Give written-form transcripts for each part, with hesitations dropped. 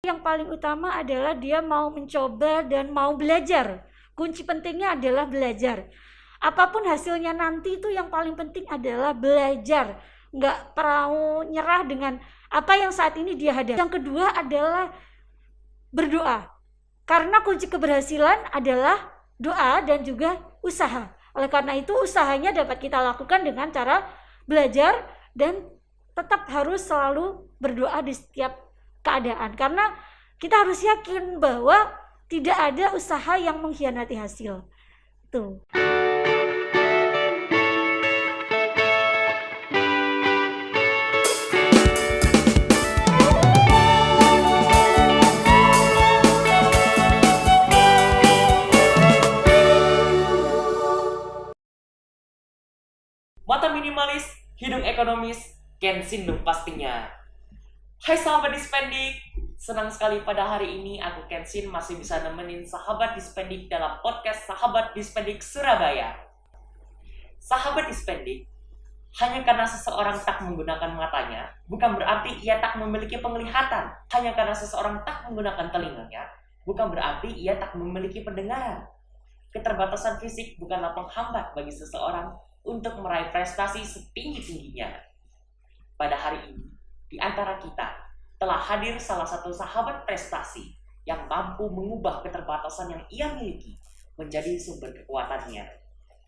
Yang paling utama adalah dia mau mencoba dan mau belajar. Kunci pentingnya adalah belajar. Apapun hasilnya nanti itu yang paling penting adalah belajar. Nggak perlu nyerah dengan apa yang saat ini dia hadapi. Yang kedua adalah berdoa. Karena kunci keberhasilan adalah doa dan juga usaha. Oleh karena itu usahanya dapat kita lakukan dengan cara belajar dan tetap harus selalu berdoa di setiap keadaan, karena kita harus yakin bahwa tidak ada usaha yang mengkhianati hasil. Tuh. Mata minimalis, hidung ekonomis, Kenshin dong pastinya. Hai sahabat Dispendik, senang sekali pada hari ini aku Kenshin masih bisa nemenin sahabat Dispendik dalam podcast Sahabat Dispendik Surabaya. Sahabat Dispendik, hanya karena seseorang tak menggunakan matanya, bukan berarti ia tak memiliki penglihatan. Hanya karena seseorang tak menggunakan telinganya, bukan berarti ia tak memiliki pendengaran. Keterbatasan fisik bukanlah penghambat bagi seseorang untuk meraih prestasi setinggi-tingginya. Pada hari ini, di antara kita telah hadir salah satu sahabat prestasi yang mampu mengubah keterbatasan yang ia miliki menjadi sumber kekuatannya.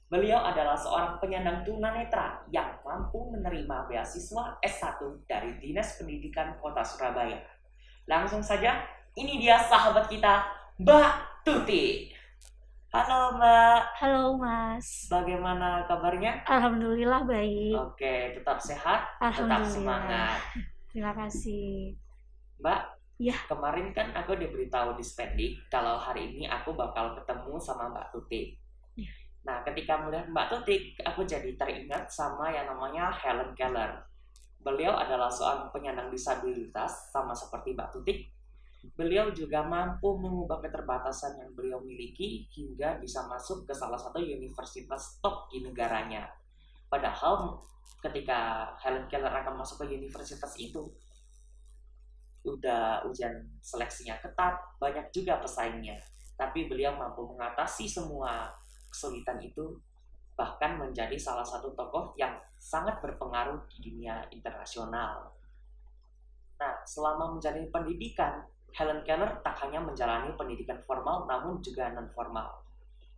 Beliau adalah seorang penyandang tunanetra yang mampu menerima beasiswa S1 dari Dinas Pendidikan Kota Surabaya. Langsung saja, ini dia sahabat kita, Mbak Tuti. Halo Mbak. Halo Mas. Bagaimana kabarnya? Alhamdulillah baik. Oke, tetap sehat, tetap semangat. Terima kasih. Mbak, ya, kemarin kan aku diberitahu di Spendik kalau hari ini aku bakal ketemu sama Mbak Tuti. Ya. Nah, ketika melihat Mbak Tuti, aku jadi teringat sama yang namanya Helen Keller. Beliau adalah seorang penyandang disabilitas sama seperti Mbak Tuti. Beliau juga mampu mengubah keterbatasan yang beliau miliki hingga bisa masuk ke salah satu universitas top di negaranya. Padahal ketika Helen Keller akan masuk ke universitas itu, udah ujian seleksinya ketat, banyak juga pesaingnya. Tapi beliau mampu mengatasi semua kesulitan itu, bahkan menjadi salah satu tokoh yang sangat berpengaruh di dunia internasional. Nah, selama menjalani pendidikan, Helen Keller tak hanya menjalani pendidikan formal namun juga non-formal.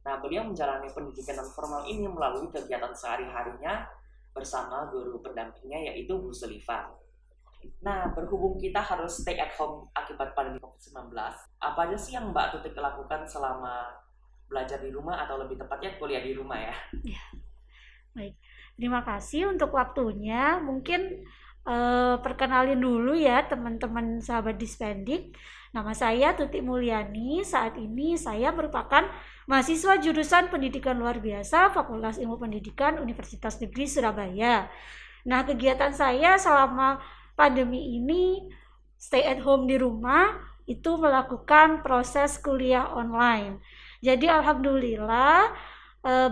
Nah, beliau menjalani pendidikan non-formal ini melalui kegiatan sehari-harinya bersama guru pendampingnya yaitu Bu Sullivan. Nah, berhubung kita harus stay at home akibat pandemi COVID-19, apa aja sih yang Mbak Tuti lakukan selama belajar di rumah atau lebih tepatnya kuliah di rumah ya? Ya, baik. Terima kasih untuk waktunya. Mungkin perkenalin dulu ya teman-teman sahabat Dispendik. Nama saya Tuti Mulyani. Saat ini saya merupakan mahasiswa jurusan Pendidikan Luar Biasa Fakultas Ilmu Pendidikan Universitas Negeri Surabaya. Nah, kegiatan saya selama pandemi ini stay at home di rumah itu melakukan proses kuliah online. Jadi alhamdulillah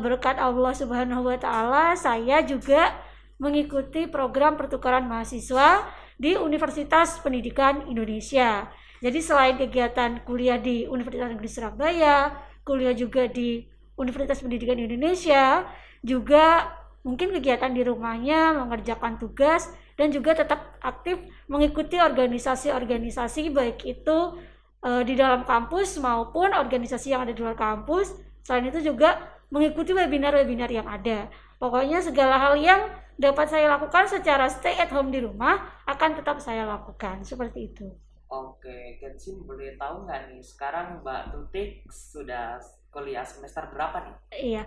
berkat Allah Subhanahu wa taala saya juga mengikuti program pertukaran mahasiswa di Universitas Pendidikan Indonesia. Jadi selain kegiatan kuliah di Universitas Negeri Surabaya, kuliah juga di Universitas Pendidikan Indonesia, juga mungkin kegiatan di rumahnya mengerjakan tugas dan juga tetap aktif mengikuti organisasi-organisasi baik itu di dalam kampus maupun organisasi yang ada di luar kampus. Selain itu juga mengikuti webinar-webinar yang ada. Pokoknya segala hal yang dapat saya lakukan secara stay at home di rumah akan tetap saya lakukan, seperti itu. Oke, Kenshin boleh tahu nggak nih sekarang Mbak Tuti sudah kuliah semester berapa nih? Iya,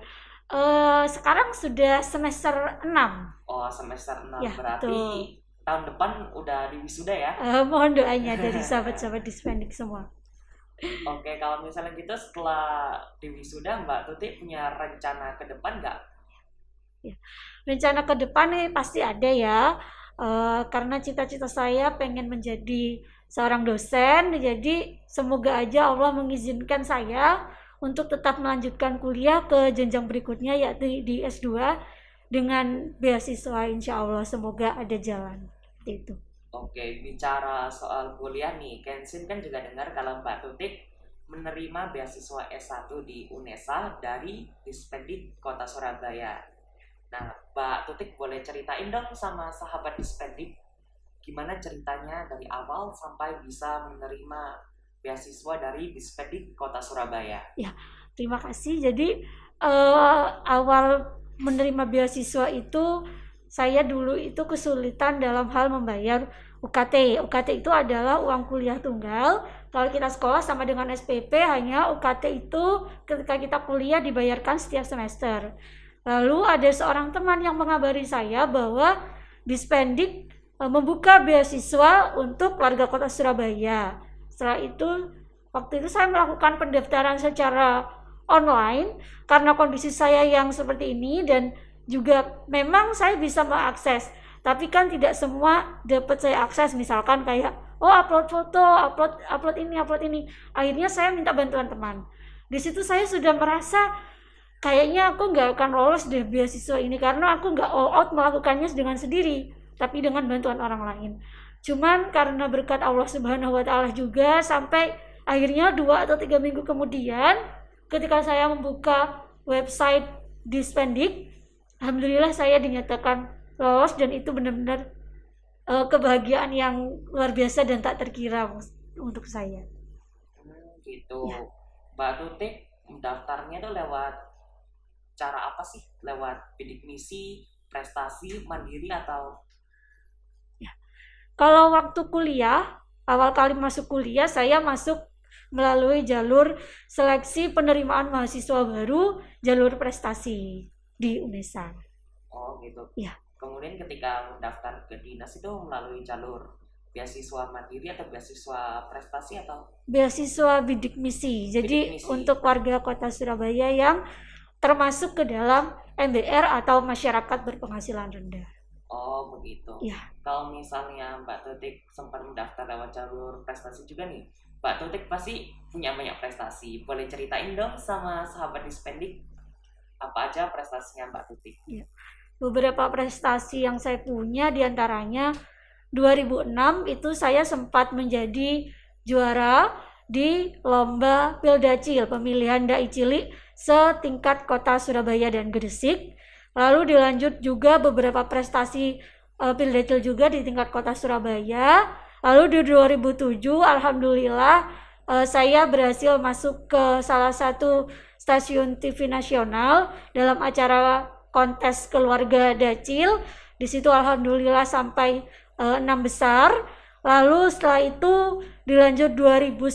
sekarang sudah semester 6. Oh, semester 6 ya, berarti betul. Tahun depan udah di wisuda ya? Mohon doanya dari sahabat-sahabat Dispendik semua. Oke, kalau misalnya gitu setelah di wisuda Mbak Tuti punya rencana ke depan nggak? Ya, rencana ke depan nih pasti ada ya, karena cita-cita saya pengen menjadi seorang dosen, jadi semoga aja Allah mengizinkan saya untuk tetap melanjutkan kuliah ke jenjang berikutnya yaitu di S2 dengan beasiswa, insya Allah semoga ada jalan. Seperti itu. Oke, bicara soal kuliah nih, Kensin kan juga dengar kalau Mbak Tutik menerima beasiswa S1 di UNESA dari Dispendik Kota Surabaya. Nah, Mbak Tutik boleh ceritain dong sama sahabat Dispendik gimana ceritanya dari awal sampai bisa menerima beasiswa dari Dispendik Kota Surabaya. Ya, terima kasih. Jadi awal menerima beasiswa itu saya dulu itu kesulitan dalam hal membayar UKT. UKT itu adalah uang kuliah tunggal. Kalau kita sekolah sama dengan SPP, hanya UKT itu ketika kita kuliah dibayarkan setiap semester. Lalu ada seorang teman yang mengabari saya bahwa Dispendik membuka beasiswa untuk warga kota Surabaya. Setelah itu, waktu itu saya melakukan pendaftaran secara online karena kondisi saya yang seperti ini, dan juga memang saya bisa mengakses, tapi kan tidak semua dapat saya akses. Misalkan kayak upload foto, upload ini. Akhirnya saya minta bantuan teman. Di situ saya sudah merasa kayaknya aku nggak akan lolos deh beasiswa ini, karena aku nggak all out melakukannya dengan sendiri, tapi dengan bantuan orang lain. Cuman karena berkat Allah Subhanahu wa Ta'ala juga, sampai akhirnya 2 atau 3 minggu kemudian ketika saya membuka website Dispendik, alhamdulillah saya dinyatakan lolos, dan itu benar-benar kebahagiaan yang luar biasa dan tak terkira untuk saya. Gitu. Ya. Mbak Tutik mendaftarnya tuh lewat cara apa sih? Lewat bidik misi, prestasi, mandiri atau? Kalau waktu kuliah, awal kali masuk kuliah, saya masuk melalui jalur seleksi penerimaan mahasiswa baru, jalur prestasi di UNESA. Oh gitu. Ya. Kemudian ketika mendaftar ke dinas itu melalui jalur beasiswa mandiri atau beasiswa prestasi atau? Beasiswa bidik misi. Jadi Bidik misi. untuk warga kota Surabaya yang termasuk ke dalam MBR atau masyarakat berpenghasilan rendah. Oh begitu. Ya. Kalau misalnya Mbak Tutik sempat mendaftar lewat jalur prestasi juga nih, Mbak Tutik pasti punya banyak prestasi. Boleh ceritain dong sama sahabat Dispendik apa aja prestasinya Mbak Tutik? Ya. Beberapa prestasi yang saya punya diantaranya 2006 itu saya sempat menjadi juara di lomba Pildacil, pemilihan dai cilik setingkat kota Surabaya dan Gresik. Lalu dilanjut juga beberapa prestasi Pildacil juga di tingkat kota Surabaya. Lalu di 2007 alhamdulillah saya berhasil masuk ke salah satu stasiun TV nasional dalam acara kontes keluarga Dacil. Di situ alhamdulillah sampai 6 besar. Lalu setelah itu dilanjut 2011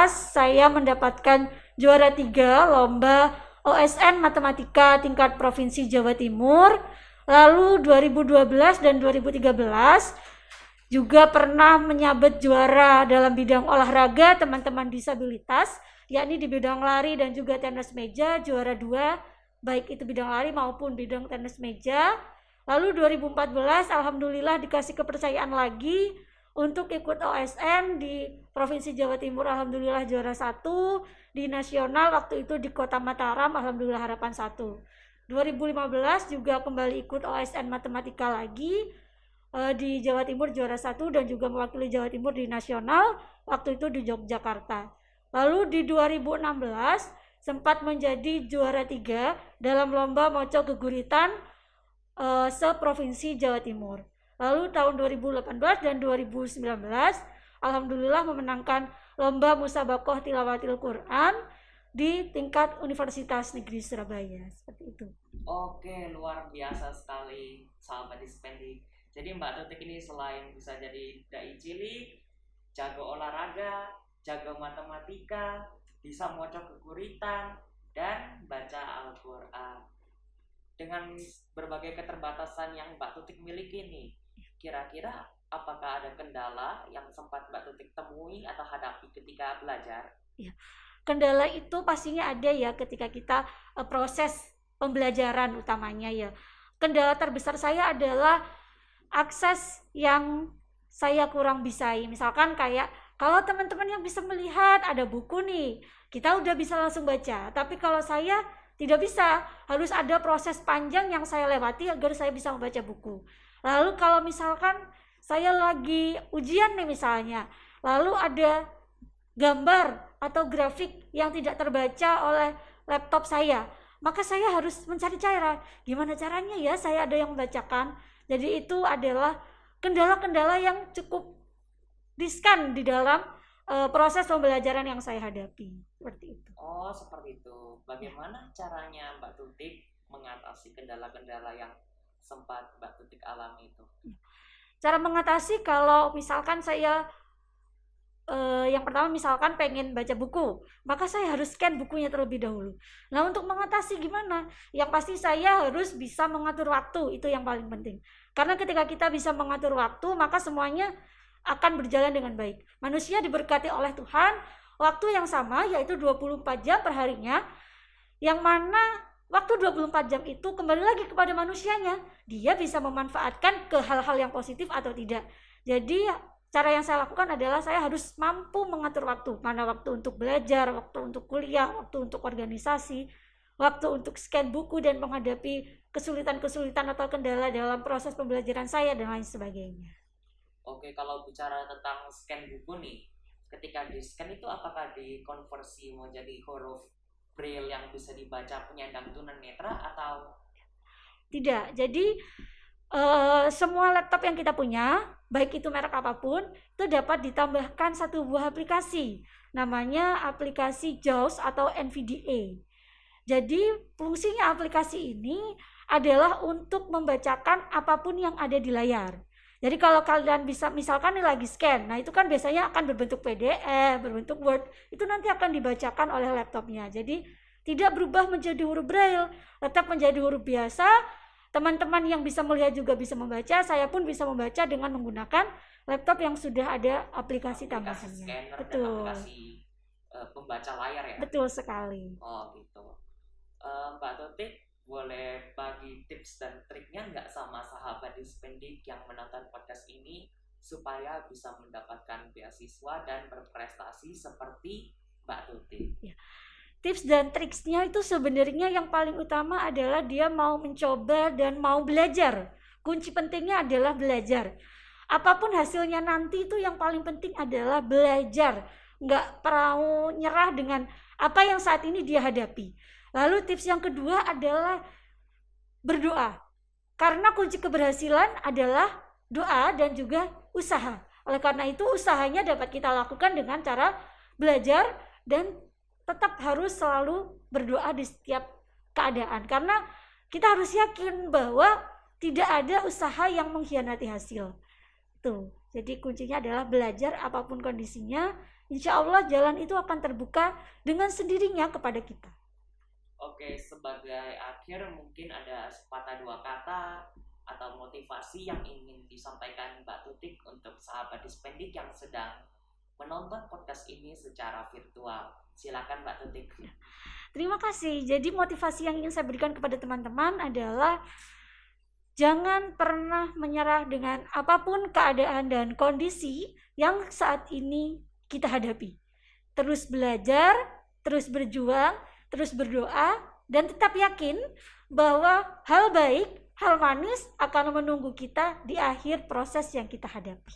saya mendapatkan juara 3 lomba OSN Matematika tingkat Provinsi Jawa Timur. Lalu 2012 dan 2013 juga pernah menyabet juara dalam bidang olahraga teman-teman disabilitas, yakni di bidang lari dan juga tenis meja, juara 2 baik itu bidang lari maupun bidang tenis meja. Lalu 2014 alhamdulillah dikasih kepercayaan lagi untuk ikut OSN di Provinsi Jawa Timur, alhamdulillah juara 1, di nasional waktu itu di Kota Mataram alhamdulillah harapan 1. 2015 juga kembali ikut OSN Matematika lagi di Jawa Timur juara 1 dan juga mewakili Jawa Timur di nasional waktu itu di Yogyakarta. Lalu di 2016 sempat menjadi juara 3 dalam lomba Moco Geguritan se-Provinsi Jawa Timur. Lalu tahun 2018 dan 2019 alhamdulillah memenangkan lomba Musabakoh Tilawatil Quran di tingkat Universitas Negeri Surabaya. Seperti itu. Oke, luar biasa sekali sahabat Dispendik. Jadi Mbak Tutik ini selain bisa jadi dai cilik, jago olahraga, jago matematika, bisa mocok keguritan, dan baca Al-Quran. Dengan berbagai keterbatasan yang Mbak Tutik miliki nih, kira-kira apakah ada kendala yang sempat Mbak Tutik temui atau hadapi ketika belajar? Ya, kendala itu pastinya ada ya ketika kita proses pembelajaran utamanya ya. Kendala terbesar saya adalah akses yang saya kurang bisai. Misalkan kayak kalau teman-teman yang bisa melihat ada buku nih, kita udah bisa langsung baca. Tapi kalau saya tidak bisa, harus ada proses panjang yang saya lewati agar saya bisa membaca buku. Lalu kalau misalkan saya lagi ujian nih misalnya, lalu ada gambar atau grafik yang tidak terbaca oleh laptop saya, maka saya harus mencari cara, gimana caranya ya saya ada yang membacakan. Jadi itu adalah kendala-kendala yang cukup riskan di dalam proses pembelajaran yang saya hadapi. Seperti itu. Oh, seperti itu. Bagaimana caranya Mbak Tutik mengatasi kendala-kendala yang sempat Mbak Tutik alami itu? Cara mengatasi kalau misalkan saya yang pertama misalkan pengen baca buku, maka saya harus scan bukunya terlebih dahulu. Nah, untuk mengatasi gimana? Yang pasti saya harus bisa mengatur waktu, itu yang paling penting. Karena ketika kita bisa mengatur waktu, maka semuanya akan berjalan dengan baik. Manusia diberkati oleh Tuhan waktu yang sama, yaitu 24 jam per harinya, yang mana waktu 24 jam itu kembali lagi kepada manusianya. Dia bisa memanfaatkan ke hal-hal yang positif atau tidak. Jadi cara yang saya lakukan adalah saya harus mampu mengatur waktu. Mana waktu untuk belajar, waktu untuk kuliah, waktu untuk organisasi, waktu untuk scan buku dan menghadapi kesulitan-kesulitan atau kendala dalam proses pembelajaran saya dan lain sebagainya. Oke, kalau bicara tentang scan buku nih, ketika di scan itu apakah dikonversi menjadi huruf braille yang bisa dibaca penyandang tunanetra atau tidak? Jadi semua laptop yang kita punya, baik itu merek apapun, itu dapat ditambahkan satu buah aplikasi, namanya aplikasi JAWS atau NVDA. Jadi fungsinya aplikasi ini adalah untuk membacakan apapun yang ada di layar. Jadi kalau kalian bisa, misalkan ini lagi scan, nah itu kan biasanya akan berbentuk PDF, berbentuk Word, itu nanti akan dibacakan oleh laptopnya. Jadi tidak berubah menjadi huruf braille, tetap menjadi huruf biasa. Teman-teman yang bisa melihat juga bisa membaca, saya pun bisa membaca dengan menggunakan laptop yang sudah ada aplikasi tambahannya. Scanner betul. Dan aplikasi pembaca layar ya? Betul sekali. Oh gitu. Mbak Tutik, boleh bagi tips dan triknya nggak sama sahabat Dispendik yang menonton podcast ini supaya bisa mendapatkan beasiswa dan berprestasi seperti Mbak Tutik? Ya. Tips dan triksnya itu sebenarnya yang paling utama adalah dia mau mencoba dan mau belajar. Kunci pentingnya adalah belajar. Apapun hasilnya nanti itu yang paling penting adalah belajar. Nggak perlu nyerah dengan apa yang saat ini dia hadapi. Lalu tips yang kedua adalah berdoa. Karena kunci keberhasilan adalah doa dan juga usaha. Oleh karena itu usahanya dapat kita lakukan dengan cara belajar dan tetap harus selalu berdoa di setiap keadaan. Karena kita harus yakin bahwa tidak ada usaha yang mengkhianati hasil. Tuh. Jadi kuncinya adalah belajar apapun kondisinya. Insya Allah jalan itu akan terbuka dengan sendirinya kepada kita. Oke, sebagai akhir mungkin ada sepatah dua kata atau motivasi yang ingin disampaikan Mbak Tutik untuk sahabat Dispendik yang sedang menonton podcast ini secara virtual. Silakan Mbak Tutik. Terima kasih. Jadi motivasi yang ingin saya berikan kepada teman-teman adalah jangan pernah menyerah dengan apapun keadaan dan kondisi yang saat ini kita hadapi. Terus belajar, terus berjuang, terus berdoa, dan tetap yakin bahwa hal baik, hal manis akan menunggu kita di akhir proses yang kita hadapi.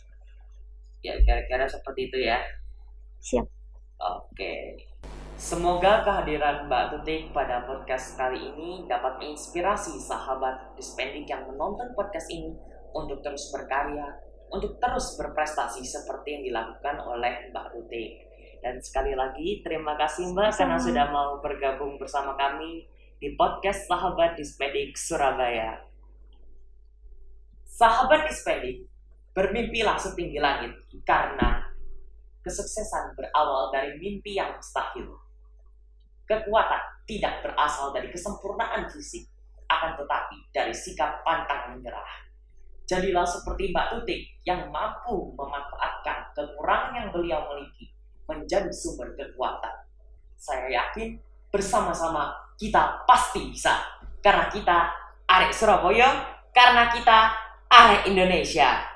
Ya, kira-kira seperti itu ya. Siap. Oke. Semoga kehadiran Mbak Tutik pada podcast kali ini dapat menginspirasi sahabat Dispendik yang menonton podcast ini untuk terus berkarya, untuk terus berprestasi seperti yang dilakukan oleh Mbak Tutik. Dan sekali lagi terima kasih Mbak karena sudah mau bergabung bersama kami di podcast Sahabat Dispendik Surabaya. Sahabat Dispendik, bermimpilah setinggi langit karena kesuksesan berawal dari mimpi yang mustahil. Kekuatan tidak berasal dari kesempurnaan fisik, akan tetapi dari sikap pantang menyerah. Jadilah seperti Mbak Tutik yang mampu memanfaatkan kekurangan yang beliau miliki menjadi sumber kekuatan. Saya yakin bersama-sama kita pasti bisa. Karena kita arek Surabaya, karena kita arek Indonesia.